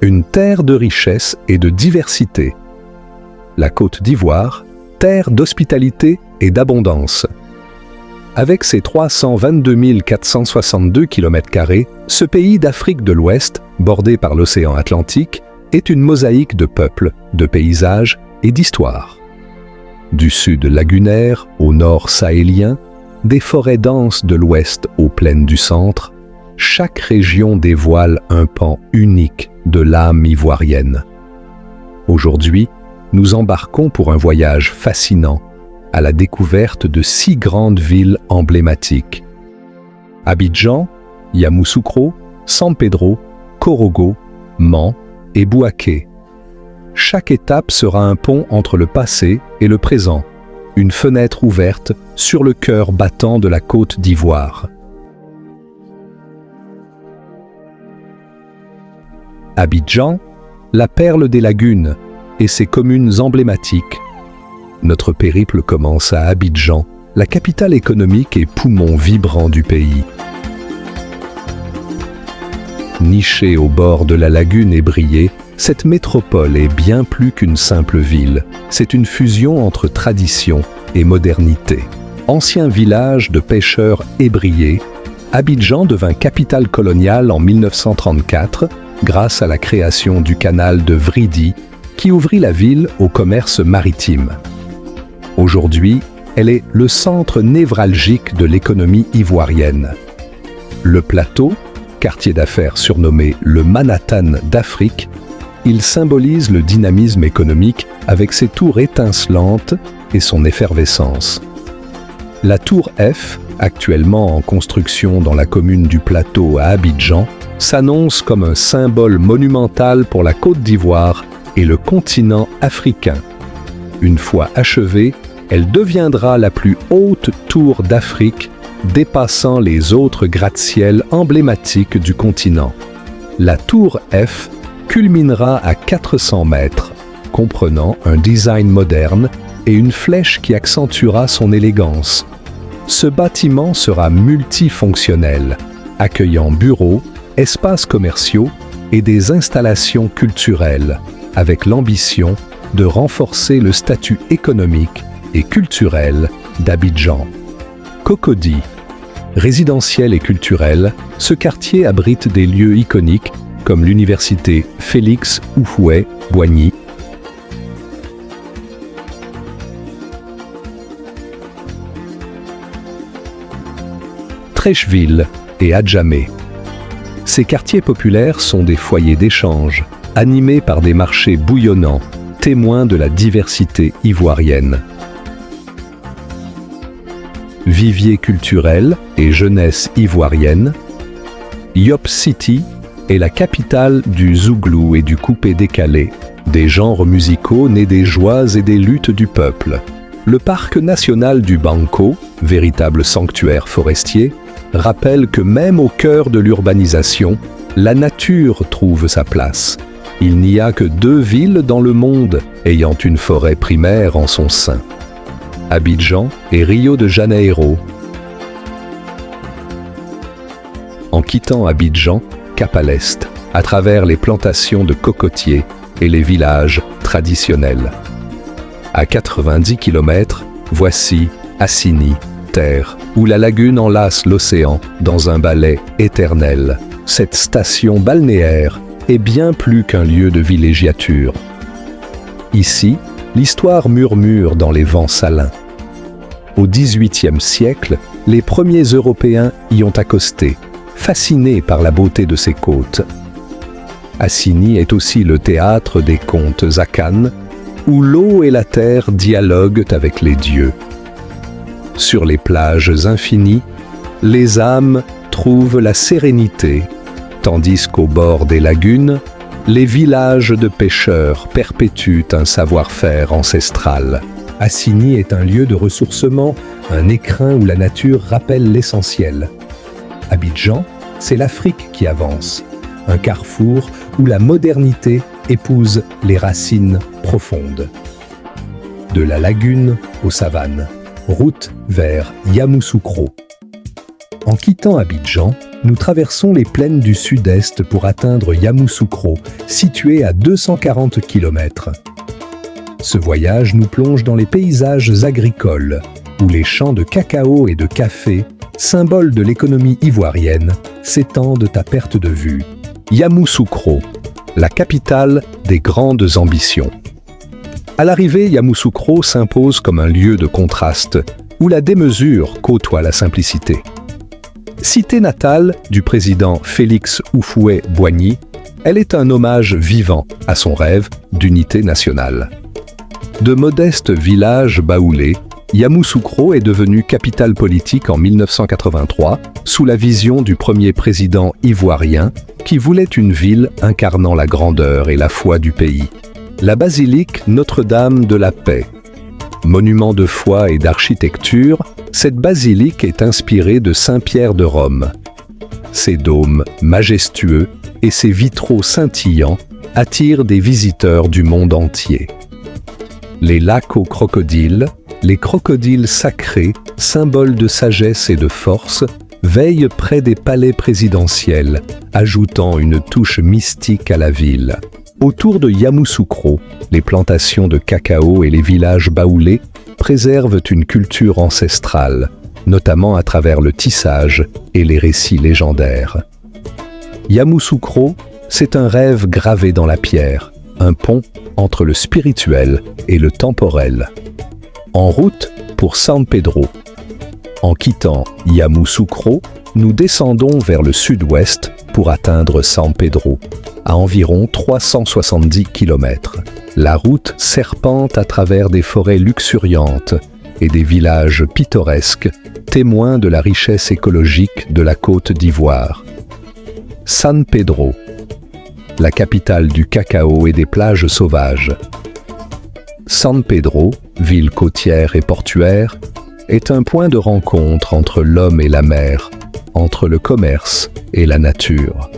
une terre de richesse et de diversité. La Côte d'Ivoire, terre d'hospitalité et d'abondance. Avec ses 322 462 km², ce pays d'Afrique de l'Ouest, bordé par l'océan Atlantique, est une mosaïque de peuples, de paysages et d'histoires. Du sud lagunaire au nord sahélien, des forêts denses de l'ouest aux plaines du centre, chaque région dévoile un pan unique de l'âme ivoirienne. Aujourd'hui, nous embarquons pour un voyage fascinant à la découverte de 6 grandes villes emblématiques. Abidjan, Yamoussoukro, San Pedro, Korogo, Mans et Bouaké. Chaque étape sera un pont entre le passé et le présent, une fenêtre ouverte sur le cœur battant de la Côte d'Ivoire. Abidjan, la perle des lagunes et ses communes emblématiques. Notre périple commence à Abidjan, la capitale économique et poumon vibrant du pays. Nichée au bord de la lagune ébriée, cette métropole est bien plus qu'une simple ville. C'est une fusion entre tradition et modernité. Ancien village de pêcheurs ébriés, Abidjan devint capitale coloniale en 1934 grâce à la création du canal de Vridi qui ouvrit la ville au commerce maritime. Aujourd'hui, elle est le centre névralgique de l'économie ivoirienne. Le plateau, quartier d'affaires surnommé le Manhattan d'Afrique, il symbolise le dynamisme économique avec ses tours étincelantes et son effervescence. La tour F, actuellement en construction dans la commune du Plateau à Abidjan, s'annonce comme un symbole monumental pour la Côte d'Ivoire et le continent africain. Une fois achevée, elle deviendra la plus haute tour d'Afrique, dépassant les autres gratte-ciel emblématiques du continent. La tour F culminera à 400 mètres, comprenant un design moderne et une flèche qui accentuera son élégance. Ce bâtiment sera multifonctionnel, accueillant bureaux, espaces commerciaux et des installations culturelles, avec l'ambition de renforcer le statut économique et culturel d'Abidjan. Cocody. Résidentiel et culturel, ce quartier abrite des lieux iconiques comme l'université Félix Houphouët-Boigny, Treichville et Adjamé. Ces quartiers populaires sont des foyers d'échange, animés par des marchés bouillonnants, témoins de la diversité ivoirienne. Vivier culturel et jeunesse ivoirienne, Yop City est la capitale du zouglou et du coupé-décalé, des genres musicaux nés des joies et des luttes du peuple. Le parc national du Banco, véritable sanctuaire forestier, rappelle que même au cœur de l'urbanisation, la nature trouve sa place. Il n'y a que 2 villes dans le monde ayant une forêt primaire en son sein. Abidjan et Rio de Janeiro. En quittant Abidjan, cap à l'est, à travers les plantations de cocotiers et les villages traditionnels. À 90 km, voici Assini, terre où la lagune enlace l'océan dans un ballet éternel. Cette station balnéaire est bien plus qu'un lieu de villégiature. Ici, l'histoire murmure dans les vents salins. Au XVIIIe siècle, les premiers Européens y ont accosté, fascinés par la beauté de ses côtes. Assini est aussi le théâtre des contes Akan, où l'eau et la terre dialoguent avec les dieux. Sur les plages infinies, les âmes trouvent la sérénité, tandis qu'au bord des lagunes, les villages de pêcheurs perpétuent un savoir-faire ancestral. Assini est un lieu de ressourcement, un écrin où la nature rappelle l'essentiel. Abidjan, c'est l'Afrique qui avance, un carrefour où la modernité épouse les racines profondes. De la lagune aux savanes, route vers Yamoussoukro. En quittant Abidjan, nous traversons les plaines du sud-est pour atteindre Yamoussoukro, situé à 240 km. Ce voyage nous plonge dans les paysages agricoles, où les champs de cacao et de café, symboles de l'économie ivoirienne, s'étendent à perte de vue. Yamoussoukro, la capitale des grandes ambitions. À l'arrivée, Yamoussoukro s'impose comme un lieu de contraste, où la démesure côtoie la simplicité. Cité natale du président Félix Houphouët-Boigny, elle est un hommage vivant à son rêve d'unité nationale. De modestes villages baoulés, Yamoussoukro est devenue capitale politique en 1983 sous la vision du premier président ivoirien qui voulait une ville incarnant la grandeur et la foi du pays. La basilique Notre-Dame de la Paix. Monument de foi et d'architecture, cette basilique est inspirée de Saint-Pierre de Rome. Ses dômes majestueux et ses vitraux scintillants attirent des visiteurs du monde entier. Les lacs aux crocodiles, les crocodiles sacrés, symboles de sagesse et de force, veillent près des palais présidentiels, ajoutant une touche mystique à la ville. Autour de Yamoussoukro, les plantations de cacao et les villages baoulés préservent une culture ancestrale, notamment à travers le tissage et les récits légendaires. Yamoussoukro, c'est un rêve gravé dans la pierre, un pont entre le spirituel et le temporel. En route pour San Pedro. En quittant Yamoussoukro, nous descendons vers le sud-ouest pour atteindre San Pedro, à environ 370 km. La route serpente à travers des forêts luxuriantes et des villages pittoresques, témoins de la richesse écologique de la Côte d'Ivoire. San Pedro, la capitale du cacao et des plages sauvages. San Pedro, ville côtière et portuaire, est un point de rencontre entre l'homme et la mer, entre le commerce et la nature.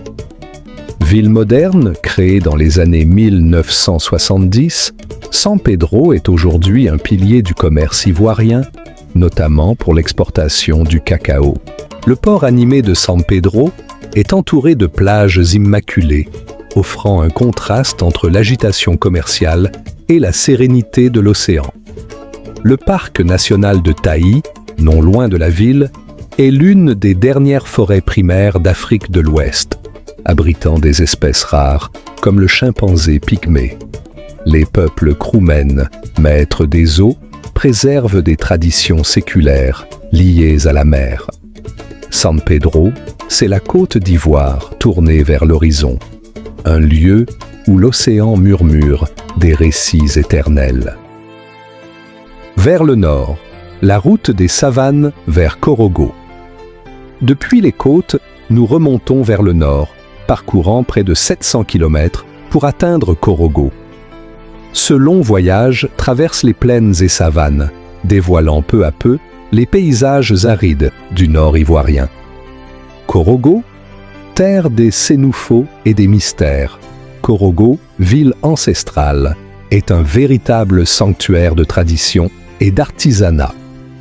Ville moderne, créée dans les années 1970, San Pedro est aujourd'hui un pilier du commerce ivoirien, notamment pour l'exportation du cacao. Le port animé de San Pedro est entouré de plages immaculées, offrant un contraste entre l'agitation commerciale et la sérénité de l'océan. Le parc national de Taï, non loin de la ville, est l'une des dernières forêts primaires d'Afrique de l'Ouest, abritant des espèces rares comme le chimpanzé pygmée. Les peuples Kroumènes, maîtres des eaux, préservent des traditions séculaires liées à la mer. San Pedro, c'est la Côte d'Ivoire tournée vers l'horizon, un lieu où l'océan murmure des récits éternels. Vers le nord, la route des savanes vers Korogo. Depuis les côtes, nous remontons vers le nord, parcourant près de 700 km pour atteindre Korogo. Ce long voyage traverse les plaines et savanes, dévoilant peu à peu les paysages arides du nord ivoirien. Korogo, terre des Sénoufos et des mystères. Korogo, ville ancestrale, est un véritable sanctuaire de tradition et d'artisanat.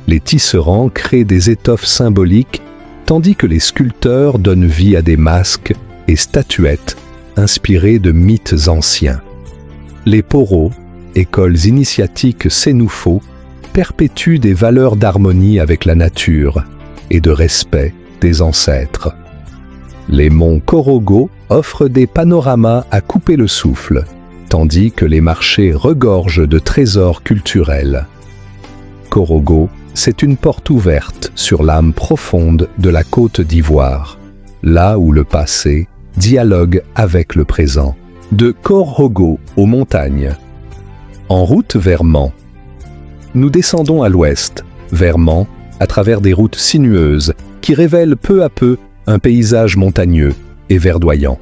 Les tisserands créent des étoffes symboliques, tandis que les sculpteurs donnent vie à des masques et statuettes inspirées de mythes anciens. Les poros, écoles initiatiques Sénoufos, perpétuent des valeurs d'harmonie avec la nature et de respect des ancêtres. Les monts Korogo offrent des panoramas à couper le souffle, tandis que les marchés regorgent de trésors culturels. Korogo, c'est une porte ouverte sur l'âme profonde de la Côte d'Ivoire, là où le passé dialogue avec le présent. De Korogo aux montagnes. En route vers Mans. Nous descendons à l'ouest, vers Mans, à travers des routes sinueuses qui révèlent peu à peu un paysage montagneux et verdoyant.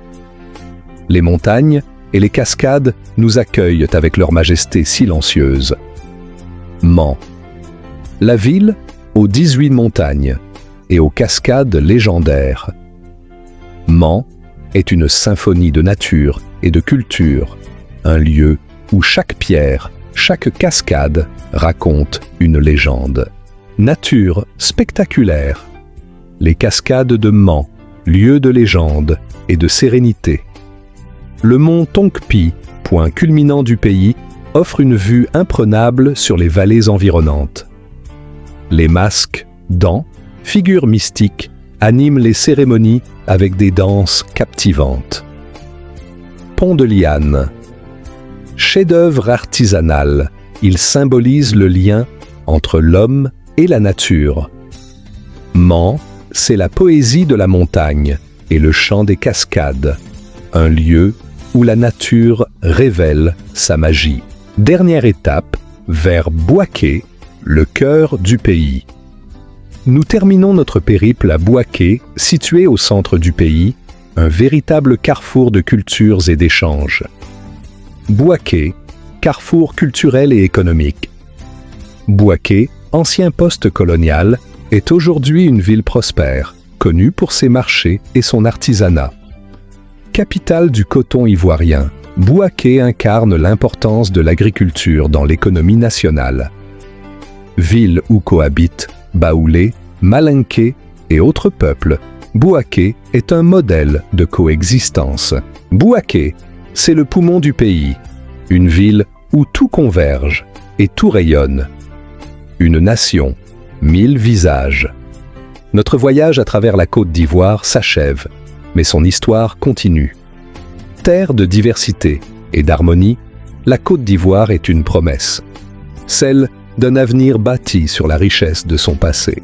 Les montagnes et les cascades nous accueillent avec leur majesté silencieuse. Mans. La ville aux 18 montagnes et aux cascades légendaires. Mans est une symphonie de nature et de culture, un lieu où chaque pierre, chaque cascade raconte une légende. Nature spectaculaire. les cascades de Man, lieu de légende et de sérénité. Le mont Tongpi, point culminant du pays, offre une vue imprenable sur les vallées environnantes. Les masques, dents, figures mystiques, animent les cérémonies avec des danses captivantes. Pont de Liane. Chef-d'œuvre artisanal, il symbolise le lien entre l'homme et la nature. Man, c'est la poésie de la montagne et le chant des cascades, un lieu où la nature révèle sa magie. Dernière étape, vers Bouaké, le cœur du pays. Nous terminons notre périple à Bouaké, situé au centre du pays, un véritable carrefour de cultures et d'échanges. Bouaké, carrefour culturel et économique. Bouaké, ancien poste colonial, est aujourd'hui une ville prospère, connue pour ses marchés et son artisanat. Capitale du coton ivoirien, Bouaké incarne l'importance de l'agriculture dans l'économie nationale. Ville où cohabitent Baoulé, Malinké et autres peuples, Bouaké est un modèle de coexistence. Bouaké, c'est le poumon du pays, une ville où tout converge et tout rayonne. Une nation, 1000 visages. Notre voyage à travers la Côte d'Ivoire s'achève, mais son histoire continue. Terre de diversité et d'harmonie, la Côte d'Ivoire est une promesse, celle d'un avenir bâti sur la richesse de son passé.